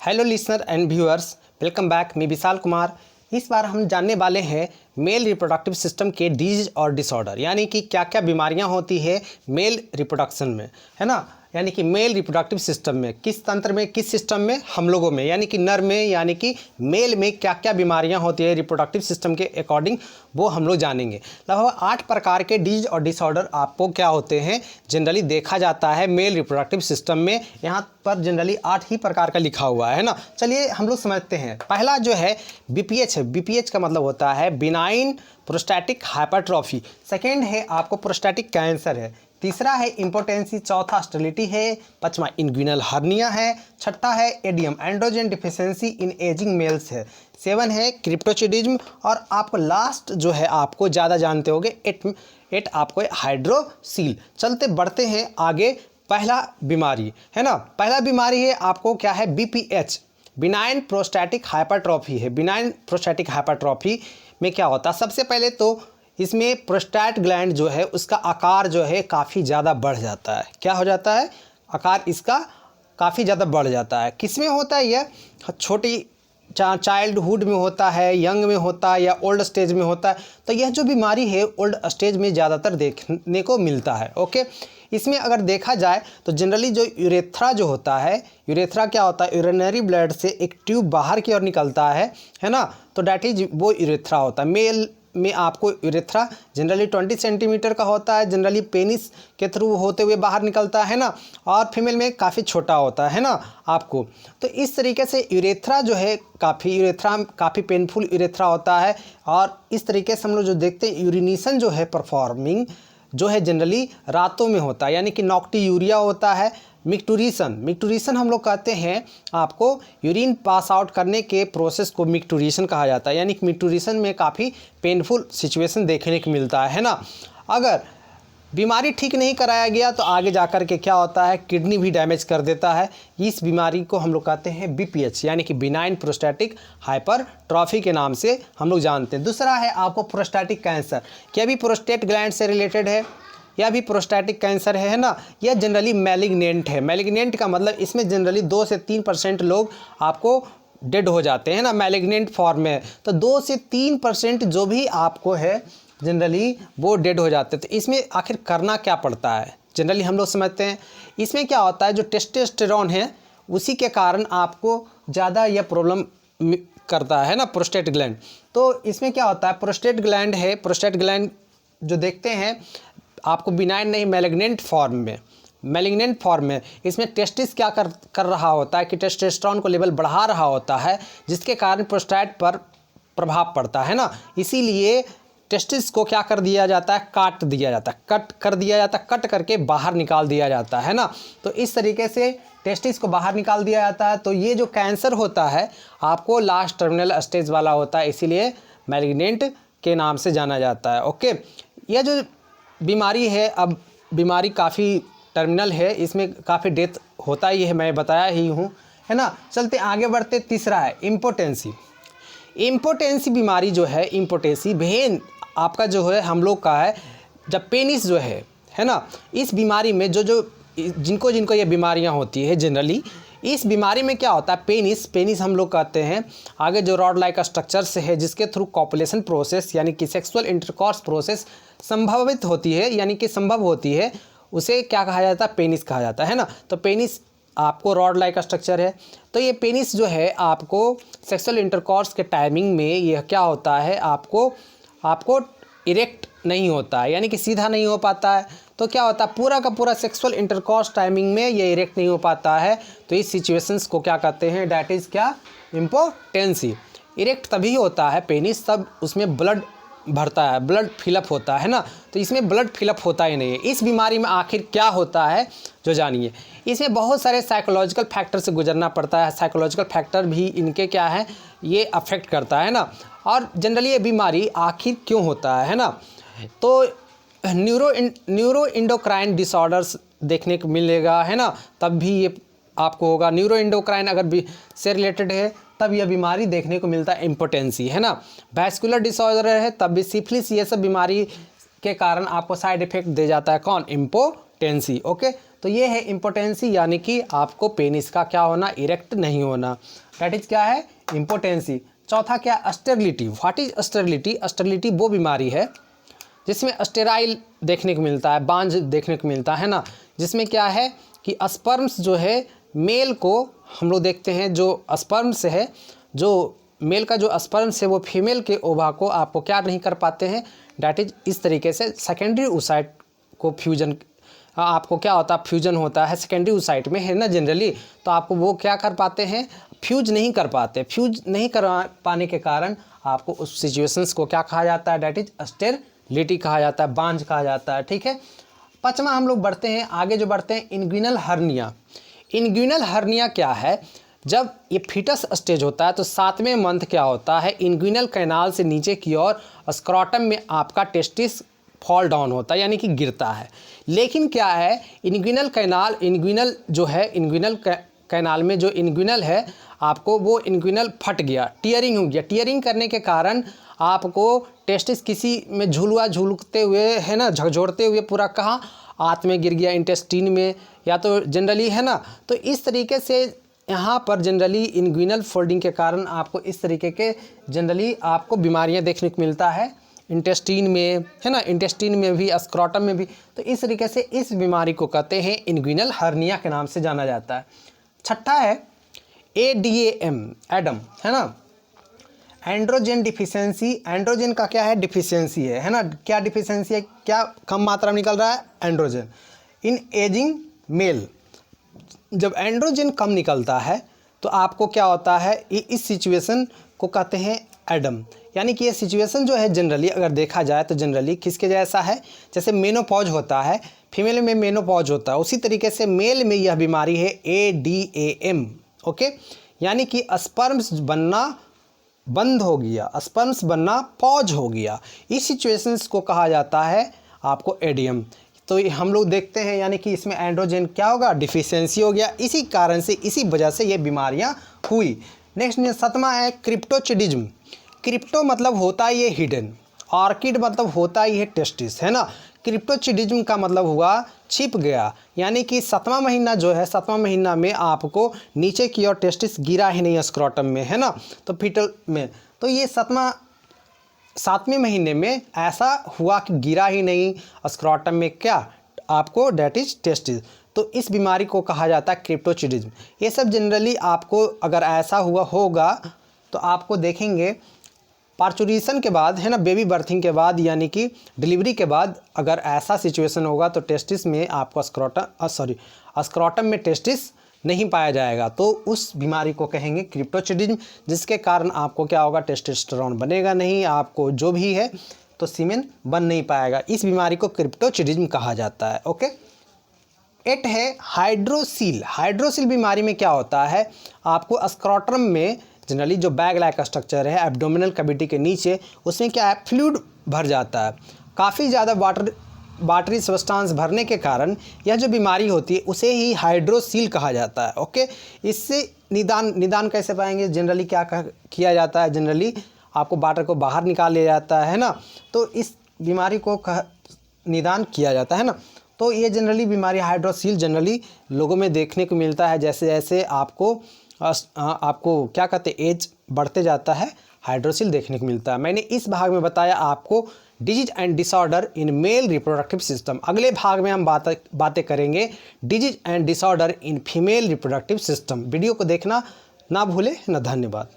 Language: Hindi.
Hello listener and viewers, welcome back. मैं विशाल कुमार। इस बार हम जानने वाले हैं मेल रिप्रोडक्टिव सिस्टम के डिजीज और डिसऑर्डर, यानी कि क्या क्या बीमारियां होती है मेल रिप्रोडक्शन में, है ना। यानी कि मेल रिप्रोडक्टिव सिस्टम में, किस तंत्र में, किस सिस्टम में, हम लोगों में, यानी कि नर में, यानी कि मेल में क्या क्या बीमारियां होती है रिप्रोडक्टिव सिस्टम के अकॉर्डिंग, वो हम लोग जानेंगे। लगभग 8 प्रकार के डिजीज और डिसऑर्डर आपको क्या होते हैं जनरली देखा जाता है मेल रिप्रोडक्टिव सिस्टम में। यहाँ पर जनरली 8 ही प्रकार का लिखा हुआ है ना। चलिए हम लोग समझते हैं। पहला जो है बीपीएच है। बीपीएच का मतलब होता है बिनाइन प्रोस्टैटिक हाइपरट्रॉफी। सेकेंड है आपको प्रोस्टैटिक कैंसर है। तीसरा है इम्पोटेंसी। चौथा स्टेरिलिटी है। पांचवा इंग्विनल हर्निया है। छठा है ADAM androgen deficiency in aging males है। 7 है क्रिप्टोचिडिज्म। और आपको लास्ट जो है आपको ज़्यादा जानते होंगे एट आपको हाइड्रोसील। चलते बढ़ते हैं आगे। पहला बीमारी है ना, पहला बीमारी है आपको क्या है, बीपीएच, बिनाइन प्रोस्टैटिक हाइपरट्रॉफी है। बिनाइन प्रोस्टैटिक हाइपरट्रॉफी में क्या होता है, सबसे पहले तो इसमें प्रोस्टैट ग्लैंड जो है उसका आकार जो है काफ़ी ज़्यादा बढ़ जाता है। क्या हो जाता है, आकार इसका काफ़ी ज़्यादा बढ़ जाता है। किस में होता है यह, छोटी चाइल्डहुड में होता है, यंग में होता है, या ओल्ड स्टेज में होता है। तो यह जो बीमारी है ओल्ड स्टेज में ज़्यादातर देखने को मिलता है। ओके, इसमें अगर देखा जाए तो जनरली जो यूरेथ्रा जो होता है, यूरेथ्रा क्या होता है, यूरिनरी ब्लड से एक ट्यूब बाहर की ओर निकलता है ना। तो डैट इज वो यूरेथ्रा होता है। मेल में आपको यूरेथ्रा जनरली 20 सेंटीमीटर का होता है, जनरली पेनिस के थ्रू होते हुए बाहर निकलता है ना। और फीमेल में काफ़ी छोटा होता है ना आपको। तो इस तरीके से यूरेथ्रा जो है काफ़ी पेनफुल यूरेथ्रा होता है। और इस तरीके से हम लोग जो देखते हैं यूरिनेशन जो है परफॉर्मिंग जो है जनरली रातों में होता है, यानी कि नॉक्टियूरिया होता है। मिक्टूरेशन हम लोग कहते हैं आपको यूरिन पास आउट करने के प्रोसेस को मिक्टूरेशन कहा जाता है। यानी कि मिक्टूरेशन में काफ़ी पेनफुल सिचुएशन देखने को मिलता है ना। अगर बीमारी ठीक नहीं कराया गया तो आगे जाकर के क्या होता है, किडनी भी डैमेज कर देता है। इस बीमारी को हम लोग कहते हैं बीपीएच, यानी कि बिनाइन प्रोस्टैटिक हाइपरट्रॉफी के नाम से हम लोग जानते हैं। दूसरा है आपको प्रोस्टैटिक कैंसर। क्या भी प्रोस्टेट ग्लैंड से रिलेटेड है, यह भी प्रोस्टैटिक कैंसर है ना। यह जनरली मैलिग्नेंट है। मैलिग्नेंट का मतलब इसमें जनरली 2 से 3% लोग आपको डेड हो जाते हैं ना, मैलिग्नेंट फॉर्म में। तो 2 से 3% जो भी आपको है जनरली वो डेड हो जाते हैं। तो इसमें आखिर करना क्या पड़ता है, जनरली हम लोग समझते हैं इसमें क्या होता है, जो टेस्टोस्टेरोन है उसी के कारण आपको ज़्यादा यह प्रॉब्लम करता है ना, प्रोस्टेट ग्लैंड। तो इसमें क्या होता है, प्रोस्टेट ग्लैंड है, प्रोस्टेट ग्लैंड जो देखते हैं आपको बिनाइन नहीं मैलिग्नेंट फॉर्म में इसमें टेस्टिस क्या कर रहा होता है कि टेस्टोस्टेरोन को लेवल बढ़ा रहा होता है, जिसके कारण प्रोस्टेट पर प्रभाव पड़ता है ना। इसीलिए टेस्टिस को क्या कर दिया जाता है, काट दिया जाता है, कट कर दिया जाता है, कट करके बाहर निकाल दिया जाता है ना। तो इस तरीके से टेस्टिस को बाहर निकाल दिया जाता है। तो ये जो कैंसर होता है आपको लास्ट टर्मिनल स्टेज वाला होता है, इसीलिए मैलिग्नेंट के नाम से जाना जाता है। ओके, यह जो बीमारी है, अब बीमारी काफ़ी टर्मिनल है, इसमें काफ़ी डेथ होता ही है, मैं बताया ही हूँ, है ना। चलते आगे बढ़ते। तीसरा है इम्पोटेंसी बीमारी जो है, इम्पोटेंसी वेन आपका जो है हम लोग का है, जब पेनिस जो है ना, इस बीमारी में जिनको ये बीमारियां होती है जनरली, इस बीमारी में क्या होता है, पेनिस हम लोग कहते हैं आगे जो रॉड लाइक स्ट्रक्चर से है, जिसके थ्रू कॉपुलेशन प्रोसेस यानी कि सेक्सुअल इंटरकॉर्स प्रोसेस संभवित होती है, यानी कि संभव होती है, उसे क्या कहा जाता है, पेनिस कहा जाता है ना। तो पेनिस आपको रॉड लाइक स्ट्रक्चर है। तो ये पेनिस जो है आपको सेक्सुअल इंटरकॉर्स के टाइमिंग में यह क्या होता है, आपको इरेक्ट नहीं होता है, यानी कि सीधा नहीं हो पाता है। तो क्या होता है, पूरा का पूरा सेक्सुअल इंटरकॉर्स टाइमिंग में ये इरेक्ट नहीं हो पाता है। तो इस सिचुएशंस को क्या कहते हैं, डैट इज़ क्या, इम्पोटेंसी। इरेक्ट तभी होता है पेनिस, तब उसमें ब्लड भरता है, ब्लड फिलअप होता है ना। तो इसमें ब्लड फिलअप होता ही नहीं है। इस बीमारी में आखिर क्या होता है जो जानिए। इसमें बहुत सारे साइकोलॉजिकल फैक्टर से गुजरना पड़ता है। साइकोलॉजिकल फैक्टर भी इनके क्या है, ये अफेक्ट करता है ना। और जनरली ये बीमारी आखिर क्यों होता है ना, तो न्यूरो इंडोक्राइन डिसऑर्डर्स देखने को मिलेगा, है ना। तब भी ये आपको होगा, न्यूरो इंडोक्राइन अगर भी से रिलेटेड है तब यह बीमारी देखने को मिलता है, इम्पोटेंसी, है ना। वैस्कुलर डिसऑर्डर है तब भी, सिफिलिस, ये सब बीमारी के कारण आपको साइड इफेक्ट दे जाता है कौन, इम्पोटेंसी। ओके, तो ये है इम्पोटेंसी, यानी कि आपको पेनिस का क्या होना, इरेक्ट नहीं होना, दैट इज क्या है, इम्पोटेंसी। चौथा क्या, sterility. What is sterility? Sterility वो बीमारी है जिसमें स्टेराइल देखने को मिलता है, बांझ देखने को मिलता है ना, जिसमें क्या है कि स्पर्म्स जो है मेल को हम लोग देखते हैं, जो स्पर्म्स है, जो मेल का जो स्पर्म्स है वो फीमेल के ओवा को आपको क्या नहीं कर पाते हैं, डैट इज इस तरीके से सेकेंडरी oocyte को फ्यूजन, आपको क्या होता है, फ्यूजन होता है सेकेंडरी oocyte में, है ना जनरली, तो आपको वो क्या कर पाते हैं, फ्यूज नहीं कर पाते। फ्यूज नहीं कर पाने के कारण आपको उस सिचुएशंस को क्या कहा जाता है, डैट इज स्टेरिलिटी कहा जाता है, बांझ कहा जाता है। ठीक है, पाँचवा हम लोग बढ़ते हैं आगे, जो बढ़ते हैं इन्ग्विनल हर्निया। इन्ग्विनल हर्निया क्या है, जब ये फीटस स्टेज होता है तो 7वें मंथ क्या होता है, इन्ग्विनल कैनाल से नीचे की ओर स्क्रॉटम में आपका टेस्टिस फॉल डाउन होता है, यानी कि गिरता है। लेकिन क्या है, इन्ग्विनल कैनाल, इन्ग्विनल जो है, इन्ग्विनल कैनाल में जो इन्ग्विनल है, आपको वो इन्ग्विनल फट गया, टीयरिंग हो गया। टीयरिंग करने के कारण आपको टेस्टिस किसी में झूलते हुए, है ना, झकझोरते हुए पूरा कहाँ, आंत में गिर गया, इंटेस्टीन में, या तो जनरली, है ना। तो इस तरीके से यहाँ पर जनरली इन्ग्विनल फोल्डिंग के कारण आपको इस तरीके के जनरली आपको बीमारियाँ देखने को मिलता है, इंटेस्टीन में, है ना, इंटेस्टीन में भी, स्क्रॉटम में भी। तो इस तरीके से इस बीमारी को कहते हैं इन्ग्विनल हर्निया के नाम से जाना जाता है। छठा है ADAM, एडम, है ना, एंड्रोजन डिफिशियंसी। एंड्रोजन का क्या है, डिफिशियंसी है ना, क्या डिफिशियंसी है, क्या कम मात्रा में निकल रहा है, एंड्रोजन इन एजिंग मेल। जब एंड्रोजन कम निकलता है तो आपको क्या होता है, इस सिचुएशन को कहते हैं एडम, यानी कि ये सिचुएशन जो है जनरली अगर देखा जाए तो जनरली किसके जैसा है, जैसे मेनोपॉज होता है, फीमेल में मेनोपॉज होता है, उसी तरीके से मेल में यह बीमारी है ADAM। ओके, यानी कि स्पर्म्स बनना बंद हो गया, स्पर्म्स बनना पॉज हो गया, इस सिचुएशंस को कहा जाता है आपको एडियम। तो ये हम लोग देखते हैं, यानी कि इसमें एंड्रोजन क्या होगा, डिफिशियंसी हो गया, इसी कारण से, इसी वजह से ये बीमारियां हुई। नेक्स्ट 7वां है क्रिप्टोचिडिज्म। क्रिप्टो मतलब होता है ये हिडन, ऑर्किड मतलब होता है ये टेस्टिस, है ना। क्रिप्टोचिडिज्म का मतलब हुआ छिप गया, यानी कि 7वां महीना जो है, 7वां महीना में आपको नीचे की ओर टेस्टिस गिरा ही नहीं स्क्रॉटम में, है ना, तो फीटल में। तो ये 7वें महीने में ऐसा हुआ कि गिरा ही नहीं स्क्रॉटम में क्या, आपको डैट इज टेस्टिस। तो इस बीमारी को कहा जाता है क्रिप्टोचिडिज्म। ये सब जनरली आपको अगर ऐसा हुआ होगा तो आपको देखेंगे पार्चुरेशन के बाद, है ना, बेबी बर्थिंग के बाद, यानी कि डिलीवरी के बाद अगर ऐसा सिचुएशन होगा तो टेस्टिस में आपको स्क्रॉटम में टेस्टिस नहीं पाया जाएगा, तो उस बीमारी को कहेंगे क्रिप्टोचिडिज्म, जिसके कारण आपको क्या होगा, टेस्टोस्टेरोन बनेगा नहीं, आपको जो भी है तो सीमेन बन नहीं पाएगा। इस बीमारी को क्रिप्टोचिडिज्म कहा जाता है। ओके, 8 है हाइड्रोसील। हाइड्रोसील बीमारी में क्या होता है, आपको स्क्रॉटम में जनरली जो बैग लाइक स्ट्रक्चर है एब्डोमिनल कैविटी के नीचे, उसमें क्या है, फ्लूइड भर जाता है, काफ़ी ज़्यादा वाटरी सब्सटेंस भरने के कारण यह जो बीमारी होती है उसे ही हाइड्रोसील कहा जाता है। ओके, इससे निदान कैसे पाएंगे, जनरली क्या किया जाता है, जनरली आपको वाटर को बाहर निकाल लिया जाता है ना, तो इस बीमारी को निदान किया जाता है ना। तो ये जनरली बीमारी हाइड्रोसील जनरली लोगों में देखने को मिलता है, जैसे जैसे आपको क्या कहते हैं, एज बढ़ते जाता है, हाइड्रोसील देखने को मिलता है। मैंने इस भाग में बताया आपको disease and disorder in male reproductive system. अगले भाग में हम बातें करेंगे disease and disorder in female reproductive system. Video को देखना ना भूले ना। धन्यवाद।